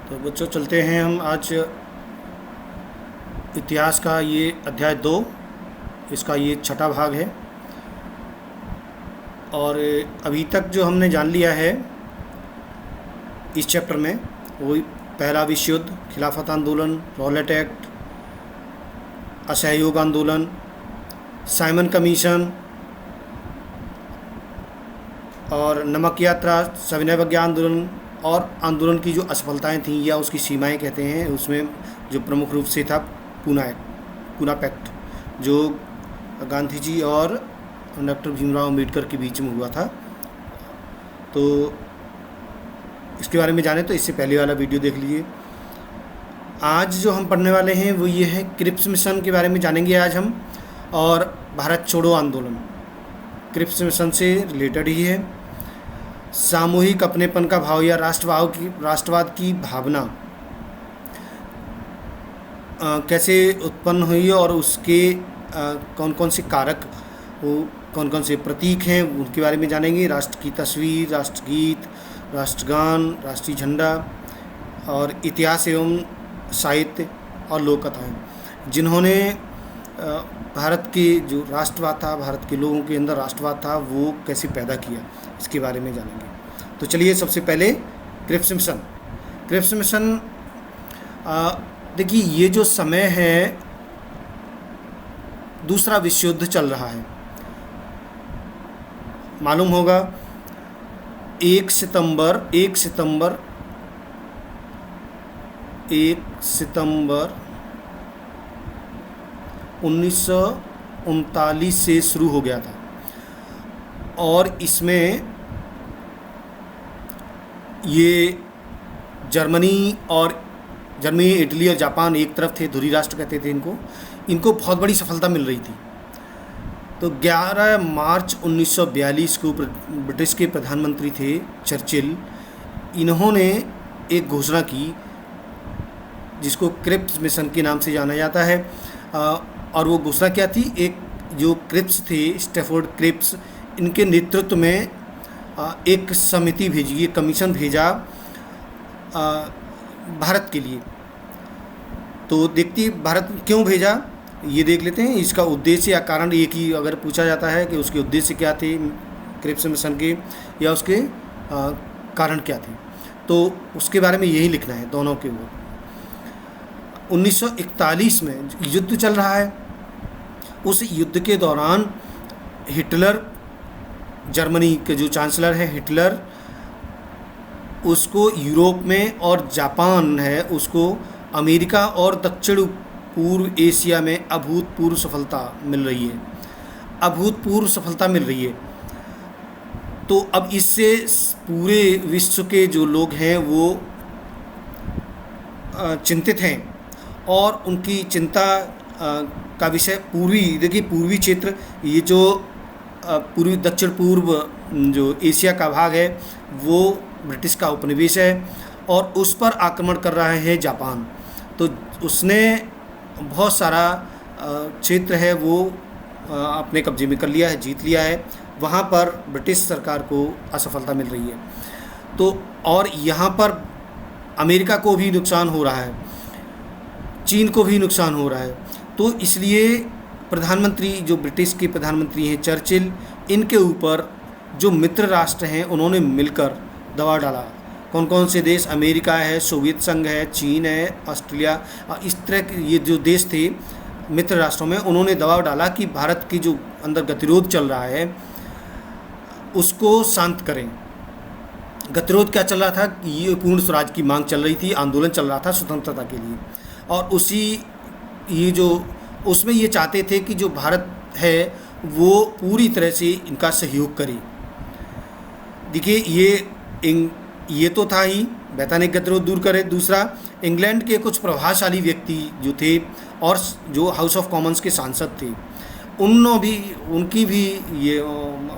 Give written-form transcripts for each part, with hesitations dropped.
तो बच्चों चलते हैं हम आज इतिहास का ये अध्याय 2, इसका ये छठा भाग है। और अभी तक जो हमने जान लिया है इस चैप्टर में, वो पहला विश्व युद्ध, खिलाफत आंदोलन, रॉलेट एक्ट, असहयोग आंदोलन, साइमन कमीशन और नमक यात्रा, सविनय अवज्ञा आंदोलन और आंदोलन की जो असफलताएं थीं या उसकी सीमाएं कहते हैं, उसमें जो प्रमुख रूप से था पूना पैक्ट, जो गांधी जी और डॉक्टर भीमराव अम्बेडकर के बीच में हुआ था। तो इसके बारे में जाने तो इससे पहले वाला वीडियो देख लीजिए। आज जो हम पढ़ने वाले हैं वो ये है क्रिप्स मिशन के बारे में जानेंगे आज हम, और भारत छोड़ो आंदोलन क्रिप्स मिशन से रिलेटेड ही है। सामूहिक अपनेपन का भाव या राष्ट्रवाद की भावना कैसे उत्पन्न हुई और उसके कौन कौन से कारक, वो कौन कौन से प्रतीक हैं, उनके बारे में जानेंगे। राष्ट्र की तस्वीर, राष्ट्रगीत, राष्ट्रगान, राष्ट्रीय झंडा और इतिहास एवं साहित्य और लोक कथाएँ, जिन्होंने भारत के जो राष्ट्रवाद था, भारत के लोगों के अंदर राष्ट्रवाद था, वो कैसे पैदा किया, इसके बारे में जानेंगे। तो चलिए सबसे पहले क्रिप्स मिशन। देखिए, ये जो समय है, दूसरा विश्व युद्ध चल रहा है। मालूम होगा 1 सितंबर 1939 से शुरू हो गया था, और इसमें ये जर्मनी, इटली और जापान एक तरफ थे, धुरी राष्ट्र कहते थे इनको बहुत बड़ी सफलता मिल रही थी। तो 11 मार्च 1942 को ब्रिटिश के प्रधानमंत्री थे चर्चिल, इन्होंने एक घोषणा की जिसको क्रिप्स मिशन के नाम से जाना जाता है। और वो घोषणा क्या थी? एक जो क्रिप्स थे, स्टैफोर्ड क्रिप्स, इनके नेतृत्व में एक समिति भेजी, एक कमीशन भेजा भारत के लिए। तो देखती भारत क्यों भेजा, ये देख लेते हैं। इसका उद्देश्य या कारण एक ही अगर पूछा जाता है कि उसके उद्देश्य क्या थे क्रिप्स मिशन के, या उसके कारण क्या थे, तो उसके बारे में यही लिखना है दोनों के ऊपर। 1941 में युद्ध चल रहा है। उस युद्ध के दौरान हिटलर, जर्मनी के जो चांसलर है हिटलर, उसको यूरोप में, और जापान है उसको अमेरिका और दक्षिण पूर्व एशिया में अभूतपूर्व सफलता मिल रही है। तो अब इससे पूरे विश्व के जो लोग हैं वो चिंतित हैं, और उनकी चिंता का विषय पूर्वी क्षेत्र, ये जो पूर्वी दक्षिण पूर्व जो एशिया का भाग है, वो ब्रिटिश का उपनिवेश है, और उस पर आक्रमण कर रहा है जापान। तो उसने बहुत सारा क्षेत्र है वो अपने कब्जे में कर लिया है, जीत लिया है। वहाँ पर ब्रिटिश सरकार को असफलता मिल रही है। तो और यहाँ पर अमेरिका को भी नुकसान हो रहा है, चीन को भी नुकसान हो रहा है। तो इसलिए प्रधानमंत्री, जो ब्रिटिश के प्रधानमंत्री हैं चर्चिल, इनके ऊपर जो मित्र राष्ट्र हैं उन्होंने मिलकर दबाव डाला। कौन कौन से देश? अमेरिका है, सोवियत संघ है, चीन है, ऑस्ट्रेलिया, इस तरह के ये जो देश थे मित्र राष्ट्रों में, उन्होंने दबाव डाला कि भारत की जो अंदर गतिरोध चल रहा है उसको शांत करें। गतिरोध क्या चल रहा था? ये पूर्ण स्वराज की मांग चल रही थी, आंदोलन चल रहा था स्वतंत्रता के लिए, और उसमें ये चाहते थे कि जो भारत है वो पूरी तरह से इनका सहयोग करे। देखिए, ये तो था ही, वैधानिक गतिरोध दूर करे। दूसरा, इंग्लैंड के कुछ प्रभावशाली व्यक्ति जो थे और जो हाउस ऑफ कॉमन्स के सांसद थे, उनकी भी ये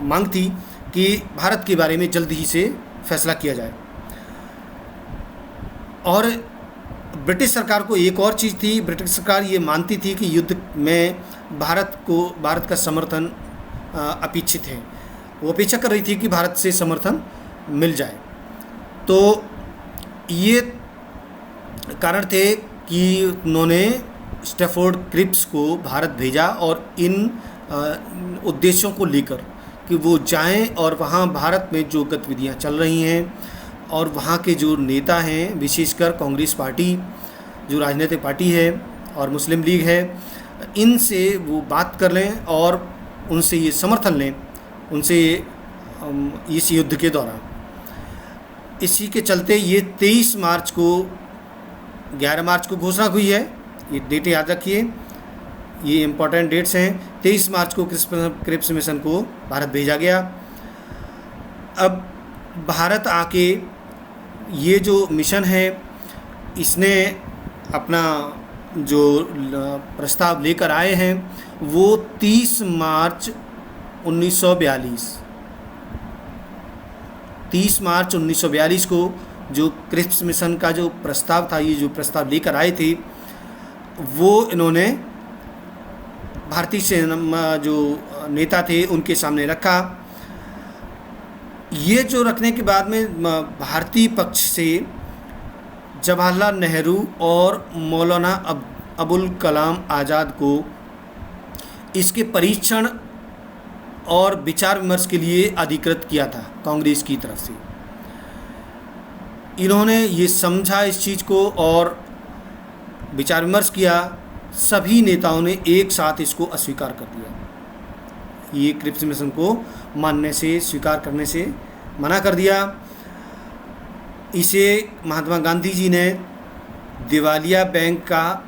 मांग थी कि भारत के बारे में जल्द ही से फैसला किया जाए। और ब्रिटिश सरकार को एक और चीज़ थी, ब्रिटिश सरकार ये मानती थी कि युद्ध में भारत का समर्थन अपेक्षित है। वो अपेक्षा कर रही थी कि भारत से समर्थन मिल जाए। तो ये कारण थे कि उन्होंने स्टैफोर्ड क्रिप्स को भारत भेजा और इन उद्देश्यों को लेकर कि वो जाएं और वहाँ भारत में जो गतिविधियाँ चल रही हैं और वहाँ के जो नेता हैं, विशेषकर कांग्रेस पार्टी जो राजनीतिक पार्टी है और मुस्लिम लीग है, इनसे वो बात कर लें और उनसे ये समर्थन लें, उनसे इस युद्ध के दौरान। इसी के चलते ये 23 मार्च को 11 मार्च को घोषणा हुई है। ये डेट याद रखिए, ये इम्पोर्टेंट डेट्स हैं। 23 मार्च को क्रिप्स मिशन को भारत भेजा गया। अब भारत आके ये जो मिशन है, इसने अपना जो प्रस्ताव लेकर आए हैं वो 30 मार्च 1942 को जो क्रिप्स मिशन का जो प्रस्ताव था, ये जो प्रस्ताव लेकर आए थे, वो इन्होंने भारतीय सेना जो नेता थे उनके सामने रखा। ये जो रखने के बाद में भारतीय पक्ष से जवाहरलाल नेहरू और मौलाना अबुल कलाम आज़ाद को इसके परीक्षण और विचार विमर्श के लिए अधिकृत किया था कांग्रेस की तरफ से। इन्होंने ये समझा इस चीज़ को और विचार विमर्श किया। सभी नेताओं ने एक साथ इसको अस्वीकार कर दिया। ये क्रिप्स मिशन को मानने से, स्वीकार करने से मना कर दिया। इसे महात्मा गांधी जी ने दिवालिया बैंक का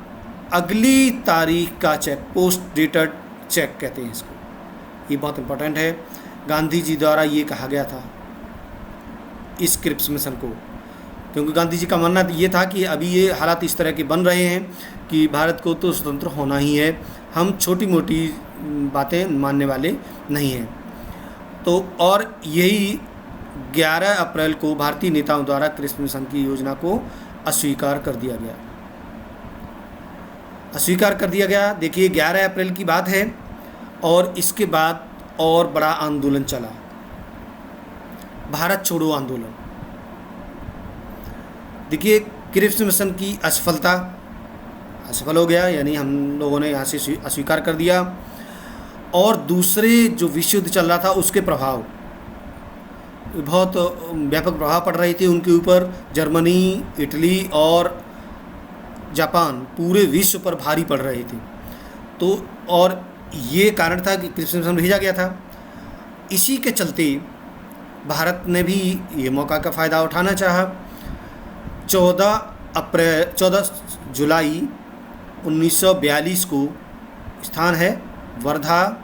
अगली तारीख का चेक, पोस्ट डेटेड चेक कहते हैं इसको। ये बहुत इम्पोर्टेंट है। गांधी जी द्वारा ये कहा गया था इस क्रिप्स मिशन को, क्योंकि गांधी जी का मानना ये था कि अभी ये हालात इस तरह के बन रहे हैं कि भारत को तो स्वतंत्र होना ही है, हम छोटी मोटी बातें मानने वाले नहीं हैं। तो और यही 11 अप्रैल को भारतीय नेताओं द्वारा क्रिप्स मिशन की योजना को अस्वीकार कर दिया गया। देखिए 11 अप्रैल की बात है और इसके बाद और बड़ा आंदोलन चला, भारत छोड़ो आंदोलन। देखिए क्रिप्स मिशन की असफल हो गया, यानी हम लोगों ने यहाँ से अस्वीकार कर दिया। और दूसरे जो विश्व युद्ध चल रहा था उसके प्रभाव, बहुत व्यापक प्रभाव पड़ रहे थे उनके ऊपर। जर्मनी, इटली और जापान पूरे विश्व पर भारी पड़ रहे थे। तो और ये कारण था कि क्रिप्स मिशन भेजा गया था। इसी के चलते भारत ने भी ये मौका का फ़ायदा उठाना चाहा। 14 जुलाई 1942 को स्थान है वर्धा।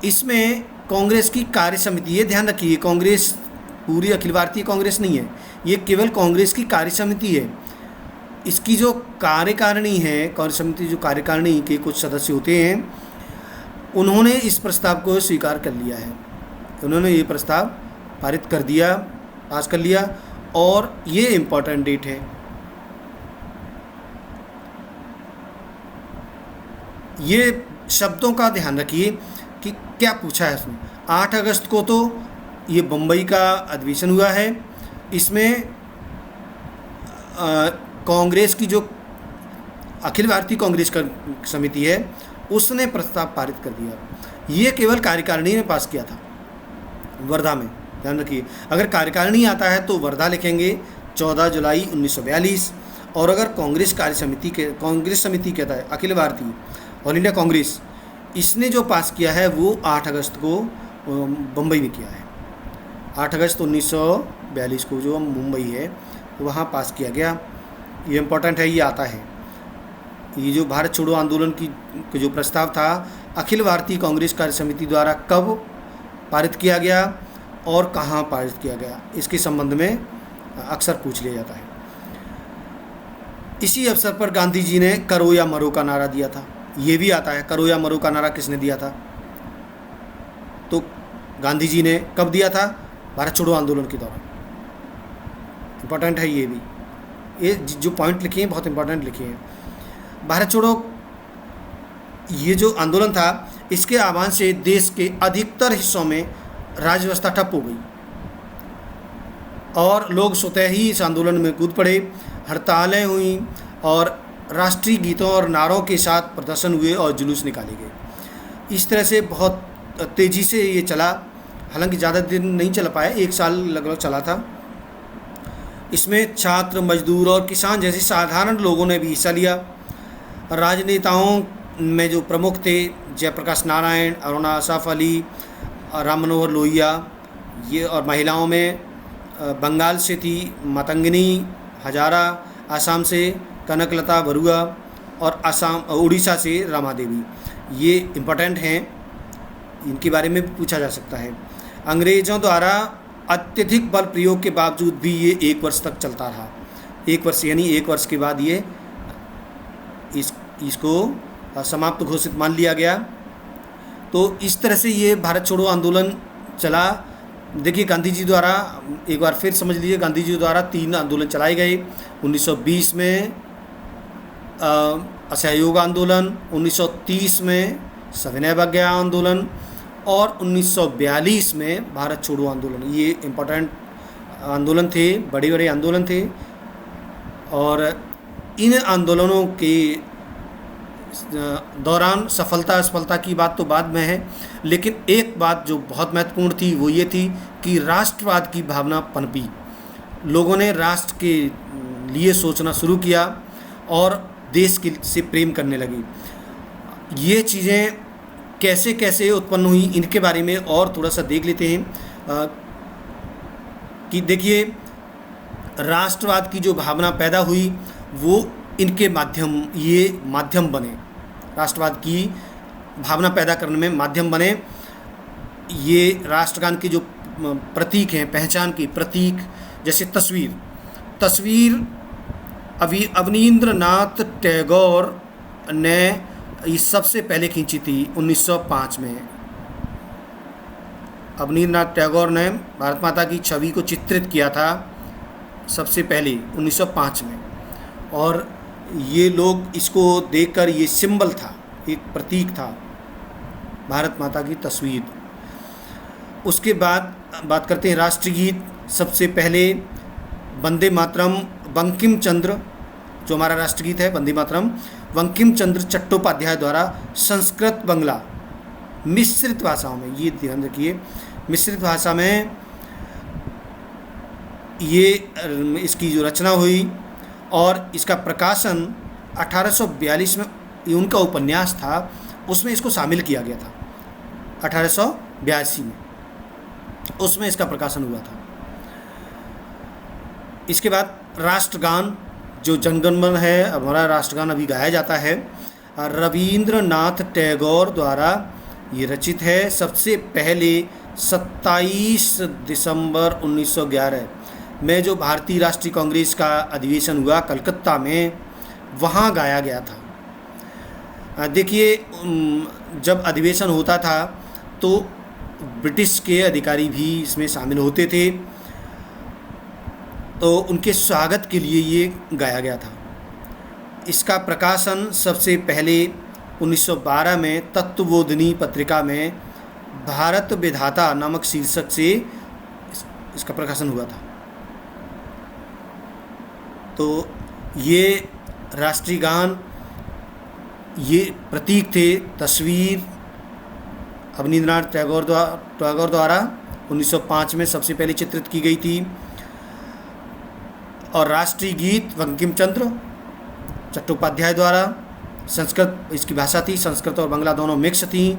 इसमें कांग्रेस की कार्य समिति, ये ध्यान रखिए, कांग्रेस पूरी अखिल भारतीय कांग्रेस नहीं है, ये केवल कांग्रेस की कार्य समिति है। इसकी जो कार्यकारिणी है, कार्य समिति जो कार्यकारिणी के कुछ सदस्य होते हैं, उन्होंने इस प्रस्ताव को स्वीकार कर लिया है। उन्होंने ये प्रस्ताव पारित कर दिया, पास कर लिया। और ये इम्पोर्टेंट डेट है। ये शब्दों का ध्यान रखिए कि क्या पूछा है इसमें। 8 अगस्त को तो ये बम्बई का अधिवेशन हुआ है। इसमें कांग्रेस की जो अखिल भारतीय कांग्रेस का समिति है उसने प्रस्ताव पारित कर दिया। ये केवल कार्यकारिणी ने पास किया था वर्धा में, ध्यान रखिए। अगर कार्यकारिणी आता है तो वर्धा लिखेंगे 14 जुलाई 1942। और अगर कांग्रेस समिति कहता है अखिल भारतीय ऑल इंडिया कांग्रेस, इसने जो पास किया है वो 8 अगस्त को बम्बई में किया है। 8 अगस्त 1942 को जो मुंबई है वहाँ पास किया गया। ये इम्पोर्टेंट है, ये आता है। ये जो भारत छोड़ो आंदोलन की जो प्रस्ताव था अखिल भारतीय कांग्रेस कार्य समिति द्वारा कब पारित किया गया और कहाँ पारित किया गया, इसके संबंध में अक्सर पूछ लिया जाता है। इसी अवसर पर गांधी जी ने करो या मरो का नारा दिया था। ये भी आता है, करो या मरो का नारा किसने दिया था? तो गांधी जी ने कब दिया था? भारत छोड़ो आंदोलन के दौरान। इम्पोर्टेंट है ये भी, ये जो पॉइंट लिखे हैं बहुत इम्पोर्टेंट लिखे हैं। भारत छोड़ो ये जो आंदोलन था, इसके आह्वान से देश के अधिकतर हिस्सों में राज्य व्यवस्था ठप हो गई और लोग स्वतः ही इस आंदोलन में कूद पड़े। हड़तालें हुई और राष्ट्रीय गीतों और नारों के साथ प्रदर्शन हुए और जुलूस निकाले गए। इस तरह से बहुत तेज़ी से ये चला, हालांकि ज़्यादा दिन नहीं चल पाया, 1 साल लगभग चला था। इसमें छात्र, मजदूर और किसान जैसे साधारण लोगों ने भी हिस्सा लिया। राजनेताओं में जो प्रमुख थे, जयप्रकाश नारायण, अरुणा आसफ अली, राम मनोहर लोहिया, ये, और महिलाओं में बंगाल से थी मातंगिनी हजारा, आसाम से कनकलता बरुआ और उड़ीसा से रमा देवी। ये इम्पोर्टेंट हैं, इनके बारे में भी पूछा जा सकता है। अंग्रेज़ों द्वारा अत्यधिक बल प्रयोग के बावजूद भी ये 1 वर्ष तक चलता रहा। 1 वर्ष यानी 1 वर्ष के बाद ये इसको समाप्त घोषित मान लिया गया। तो इस तरह से ये भारत छोड़ो आंदोलन चला। देखिए, गांधी जी द्वारा, एक बार फिर समझ लीजिए, गांधी जी द्वारा 3 आंदोलन चलाए गए। 1920 में असहयोग आंदोलन, 1930 में सविनय अवज्ञा आंदोलन और 1942 में भारत छोड़ो आंदोलन। ये इम्पोर्टेंट आंदोलन थे, बड़े बड़े आंदोलन थे। और इन आंदोलनों के दौरान सफलता असफलता की बात तो बाद में है, लेकिन एक बात जो बहुत महत्वपूर्ण थी वो ये थी कि राष्ट्रवाद की भावना पनपी। लोगों ने राष्ट्र के लिए सोचना शुरू किया और देश के से प्रेम करने लगे। ये चीज़ें कैसे कैसे उत्पन्न हुई, इनके बारे में और थोड़ा सा देख लेते हैं। कि देखिए, राष्ट्रवाद की जो भावना पैदा हुई वो इनके ये माध्यम बने, राष्ट्रवाद की भावना पैदा करने में माध्यम बने। ये राष्ट्रगान के जो प्रतीक हैं, पहचान के प्रतीक, जैसे तस्वीर अवनींद्रनाथ टैगोर ने ये सबसे पहले खींची थी 1905 में। अवनींद्रनाथ टैगोर ने भारत माता की छवि को चित्रित किया था सबसे पहले 1905 में, और ये लोग इसको देखकर, ये सिंबल था, एक प्रतीक था भारत माता की तस्वीर। उसके बाद बात करते हैं राष्ट्रीय गीत। सबसे पहले वंदे मातरम, बंकिम चंद्र, जो हमारा राष्ट्रगीत है वंदे मातरम, बंकिम चंद्र चट्टोपाध्याय द्वारा संस्कृत बंगला मिश्रित भाषाओं में, ये ध्यान रखिए, मिश्रित भाषा में ये इसकी जो रचना हुई और इसका प्रकाशन 1842 में, ये उनका उपन्यास था, उसमें इसको शामिल किया गया था। 1882 में उसमें इसका प्रकाशन हुआ था। इसके बाद राष्ट्रगान, जो जनगण मन है, हमारा राष्ट्रगान अभी गाया जाता है, रविंद्रनाथ टैगोर द्वारा ये रचित है। सबसे पहले 27 दिसंबर 1911 में जो भारतीय राष्ट्रीय कांग्रेस का अधिवेशन हुआ कलकत्ता में, वहाँ गाया गया था। देखिए, जब अधिवेशन होता था तो ब्रिटिश के अधिकारी भी इसमें शामिल होते थे, तो उनके स्वागत के लिए ये गाया गया था। इसका प्रकाशन सबसे पहले 1912 में तत्वबोधिनी पत्रिका में भारत विधाता नामक शीर्षक से इसका प्रकाशन हुआ था। तो ये राष्ट्रीय गान, ये प्रतीक थे। तस्वीर अवनींद्रनाथ टैगोर द्वारा 1905 में सबसे पहले चित्रित की गई थी, और राष्ट्रीय गीत बंकिम चंद्र चट्टोपाध्याय द्वारा, संस्कृत इसकी भाषा थी, संस्कृत और बांग्ला दोनों मिक्स थी।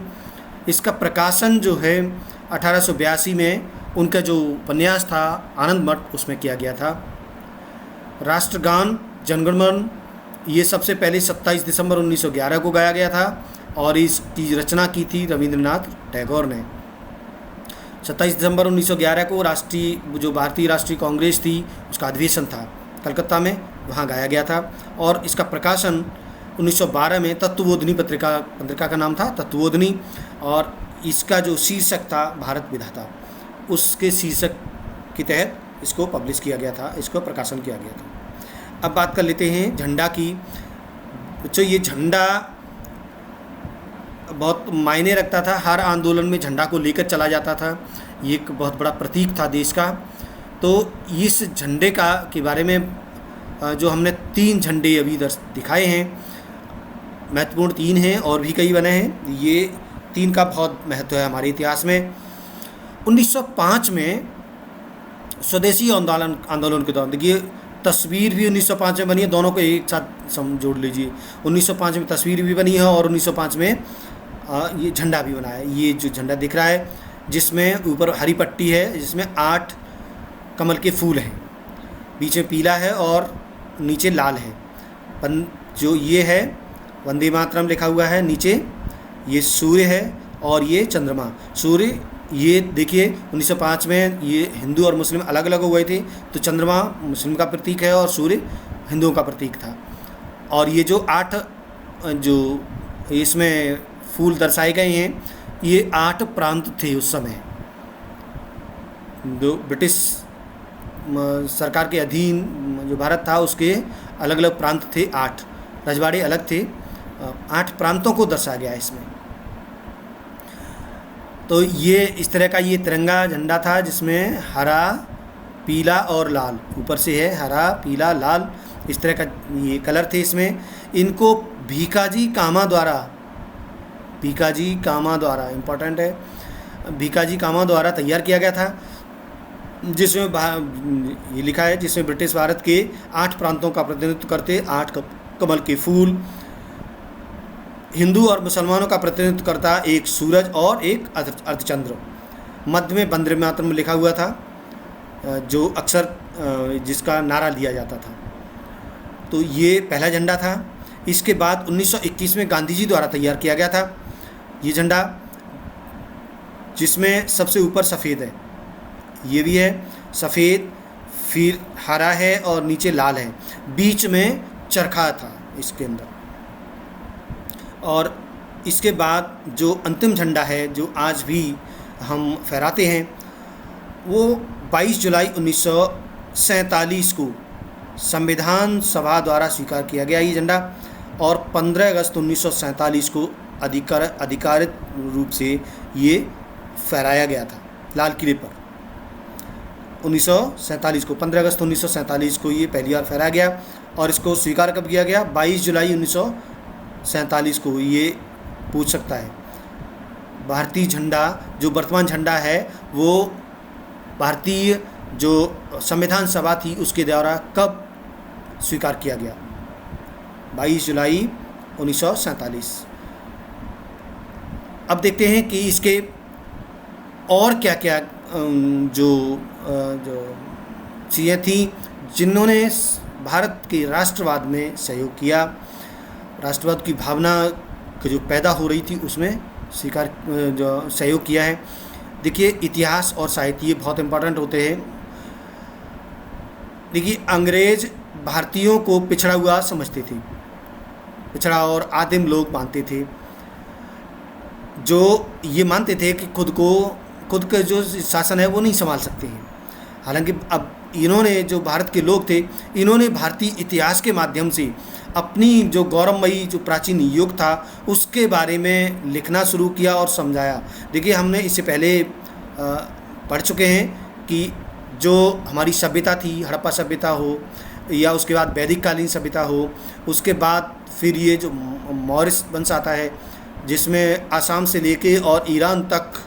इसका प्रकाशन जो है 1882 में उनका जो उपन्यास था आनंद मठ, उसमें किया गया था। राष्ट्रगान जनगण मन, ये सबसे पहले 27 दिसंबर 1911 को गाया गया था और इसकी रचना की थी रविंद्रनाथ टैगोर ने। 27 दिसंबर 1911 को जो भारतीय राष्ट्रीय कांग्रेस थी उसका अधिवेशन था कलकत्ता में, वहाँ गाया गया था। और इसका प्रकाशन 1912 में तत्वबोधिनी पत्रिका का नाम था तत्वबोधिनी, और इसका जो शीर्षक था भारत विधाता, उसके शीर्षक के तहत इसको पब्लिश किया गया था, इसको प्रकाशन किया गया था। अब बात कर लेते हैं झंडा की। बच्चों, ये झंडा बहुत मायने रखता था, हर आंदोलन में झंडा को लेकर चला जाता था, ये एक बहुत बड़ा प्रतीक था देश का। तो इस झंडे के बारे में जो हमने 3 झंडे अभी दिखाए हैं, महत्वपूर्ण 3 हैं और भी कई बने हैं, ये 3 का बहुत महत्व है हमारे इतिहास में। 1905 में स्वदेशी आंदोलन के दौरान, देखिए तस्वीर भी 1905 में बनी है, दोनों को एक साथ जोड़ लीजिए। 1905 में तस्वीर भी बनी है और 1905 में ये झंडा भी बना है। ये जो झंडा दिख रहा है जिसमें ऊपर हरी पट्टी है, जिसमें 8 कमल के फूल हैं, बीच में पीला है और नीचे लाल है। जो ये है वंदे मातरम लिखा हुआ है, नीचे ये सूर्य है और ये चंद्रमा। सूर्य, ये देखिए 1905 में ये हिंदू और मुस्लिम अलग अलग हो गए थे, तो चंद्रमा मुस्लिम का प्रतीक है और सूर्य हिंदुओं का प्रतीक था। और ये जो 8 जो इसमें फूल दर्शाए गए हैं, ये 8 प्रांत थे उस समय, जो ब्रिटिश सरकार के अधीन जो भारत था उसके अलग अलग प्रांत थे, 8 रजवाड़े अलग थे, 8 प्रांतों को दर्शाया गया है इसमें। तो ये इस तरह का ये तिरंगा झंडा था जिसमें हरा, पीला और लाल, ऊपर से है हरा, पीला, लाल, इस तरह का ये कलर थे इसमें। इनको भीकाजी कामा द्वारा इम्पोर्टेंट है, भीकाजी कामा द्वारा तैयार किया गया था, जिसमें ये लिखा है, जिसमें ब्रिटिश भारत के 8 प्रांतों का प्रतिनिधित्व करते 8 कमल के फूल, हिंदू और मुसलमानों का प्रतिनिधित्व करता एक सूरज और एक अर्धचंद्र। मध्य में वंदे मातरम लिखा हुआ था, जो अक्सर जिसका नारा लिया जाता था। तो ये पहला झंडा था। इसके बाद 1921 में गांधी जी द्वारा तैयार किया गया था ये झंडा, जिसमें सबसे ऊपर सफ़ेद है, ये भी है सफ़ेद, फिर हरा है और नीचे लाल है, बीच में चरखा था इसके अंदर। और इसके बाद जो अंतिम झंडा है जो आज भी हम फहराते हैं, वो 22 जुलाई 1947 को संविधान सभा द्वारा स्वीकार किया गया ये झंडा, और 15 अगस्त 1947 को अधिकारित रूप से ये फहराया गया था लाल किले पर। 1947 को 15 अगस्त 1947 को ये पहली बार फहराया गया, और इसको स्वीकार कब किया गया? 22 जुलाई 1947 को। ये पूछ सकता है भारतीय झंडा जो वर्तमान झंडा है वो भारतीय जो संविधान सभा थी उसके द्वारा कब स्वीकार किया गया? 22 जुलाई 1947। अब देखते हैं कि इसके और क्या क्या जो चीज़ें थी जिन्होंने भारत के राष्ट्रवाद में सहयोग किया, राष्ट्रवाद की भावना जो पैदा हो रही थी उसमें जो सहयोग किया है। देखिए इतिहास और साहित्य ये बहुत इम्पोर्टेंट होते हैं। देखिए अंग्रेज़ भारतीयों को पिछड़ा हुआ समझते थे, पिछड़ा और आदिम लोग मानते थे, जो ये मानते थे कि खुद का जो शासन है वो नहीं संभाल सकते हैं। हालांकि अब इन्होंने जो भारत के लोग थे, इन्होंने भारतीय इतिहास के माध्यम से अपनी जो गौरवमयी जो प्राचीन युग था उसके बारे में लिखना शुरू किया और समझाया। देखिए हमने इससे पहले पढ़ चुके हैं कि जो हमारी सभ्यता थी, हड़प्पा सभ्यता हो या उसके बाद वैदिक कालीन सभ्यता हो, उसके बाद फिर ये जो मौर्य वंश आता है जिसमें आसाम से लेके और ईरान तक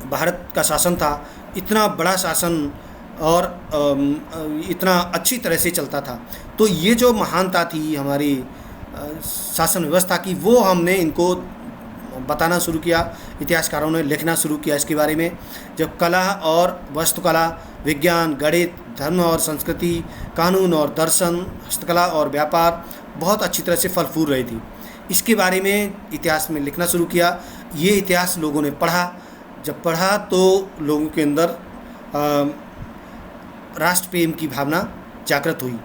भारत का शासन था। इतना बड़ा शासन और इतना अच्छी तरह से चलता था। तो ये जो महानता थी हमारी शासन व्यवस्था की, वो हमने इनको बताना शुरू किया, इतिहासकारों ने लिखना शुरू किया इसके बारे में। जब कला और वास्तुकला, विज्ञान, गणित, धर्म और संस्कृति, कानून और दर्शन, हस्तकला और व्यापार बहुत अच्छी तरह से फल फूल रही थी, इसके बारे में इतिहास में लिखना शुरू किया। ये इतिहास लोगों ने पढ़ा, जब पढ़ा तो लोगों के अंदर राष्ट्र प्रेम की भावना जागृत हुई।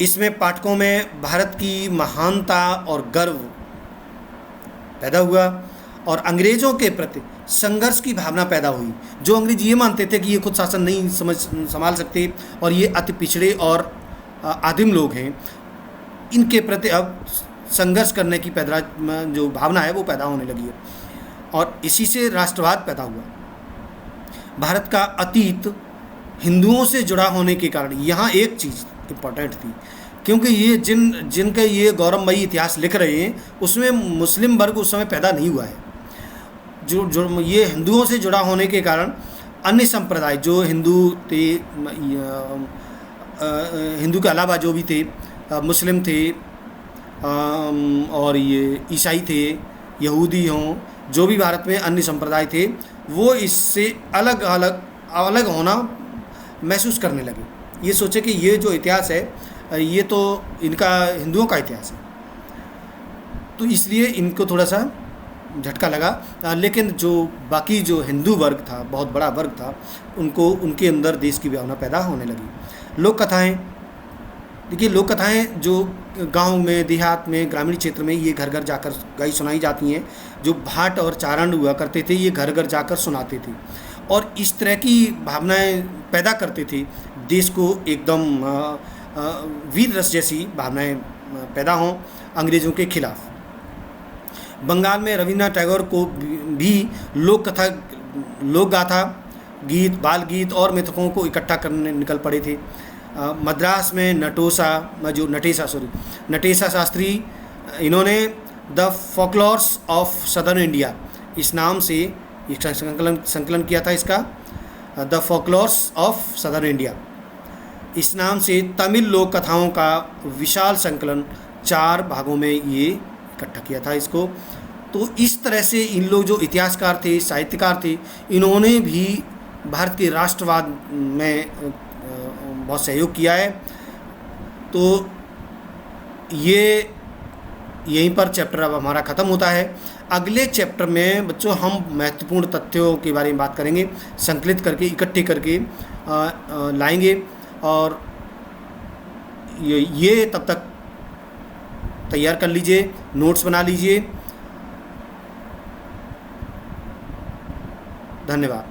इसमें पाठकों में भारत की महानता और गर्व पैदा हुआ और अंग्रेज़ों के प्रति संघर्ष की भावना पैदा हुई। जो अंग्रेज ये मानते थे कि ये खुद शासन नहीं संभाल सकते और ये अति पिछड़े और आदिम लोग हैं, इनके प्रति अब संघर्ष करने की जो भावना है वो पैदा होने लगी है, और इसी से राष्ट्रवाद पैदा हुआ। भारत का अतीत हिंदुओं से जुड़ा होने के कारण यहाँ एक चीज़ इम्पोर्टेंट थी, क्योंकि ये जिनके ये गौरवमयी इतिहास लिख रहे हैं उसमें मुस्लिम वर्ग उस समय पैदा नहीं हुआ है। जो ये हिंदुओं से जुड़ा होने के कारण अन्य संप्रदाय जो हिंदू थे, हिंदू के अलावा जो भी थे, मुस्लिम थे, और ये ईसाई थे, यहूदी हों, जो भी भारत में अन्य संप्रदाय थे, वो इससे अलग अलग अलग होना महसूस करने लगे। ये सोचे कि ये जो इतिहास है ये तो इनका हिंदुओं का इतिहास है, तो इसलिए इनको थोड़ा सा झटका लगा। लेकिन जो बाकी जो हिंदू वर्ग था, बहुत बड़ा वर्ग था, उनको उनके अंदर देश की भावना पैदा होने लगी। लोक कथाएँ, देखिए लोक कथाएँ जो गांव में, देहात में, ग्रामीण क्षेत्र में ये घर घर जाकर गाई सुनाई जाती हैं। जो भाट और चारण हुआ करते थे ये घर घर जाकर सुनाते थे और इस तरह की भावनाएं पैदा करते थे, देश को एकदम वीर रस जैसी भावनाएं पैदा हों अंग्रेज़ों के खिलाफ। बंगाल में रविन्द्रनाथ टैगोर को भी लोक कथा, लोक गाथा, गीत, बाल गीत और मिथकों को इकट्ठा करने निकल पड़े थे। मद्रास में नटेशा शास्त्री, इन्होंने the folklores of southern India इस नाम से एक संकलन किया था। इसका the folklores of southern India इस नाम से तमिल लोक कथाओं का विशाल संकलन 4 भागों में ये इकट्ठा किया था इसको। तो इस तरह से इन लोग जो इतिहासकार थे, साहित्यकार थे, इन्होंने भी भारत के राष्ट्रवाद में बहुत सहयोग किया है। तो ये यहीं पर चैप्टर अब हमारा ख़त्म होता है। अगले चैप्टर में बच्चों हम महत्वपूर्ण तथ्यों के बारे में बात करेंगे, संकलित करके, इकट्ठे करके लाएंगे। और ये तब तक तैयार कर लीजिए, नोट्स बना लीजिए। धन्यवाद।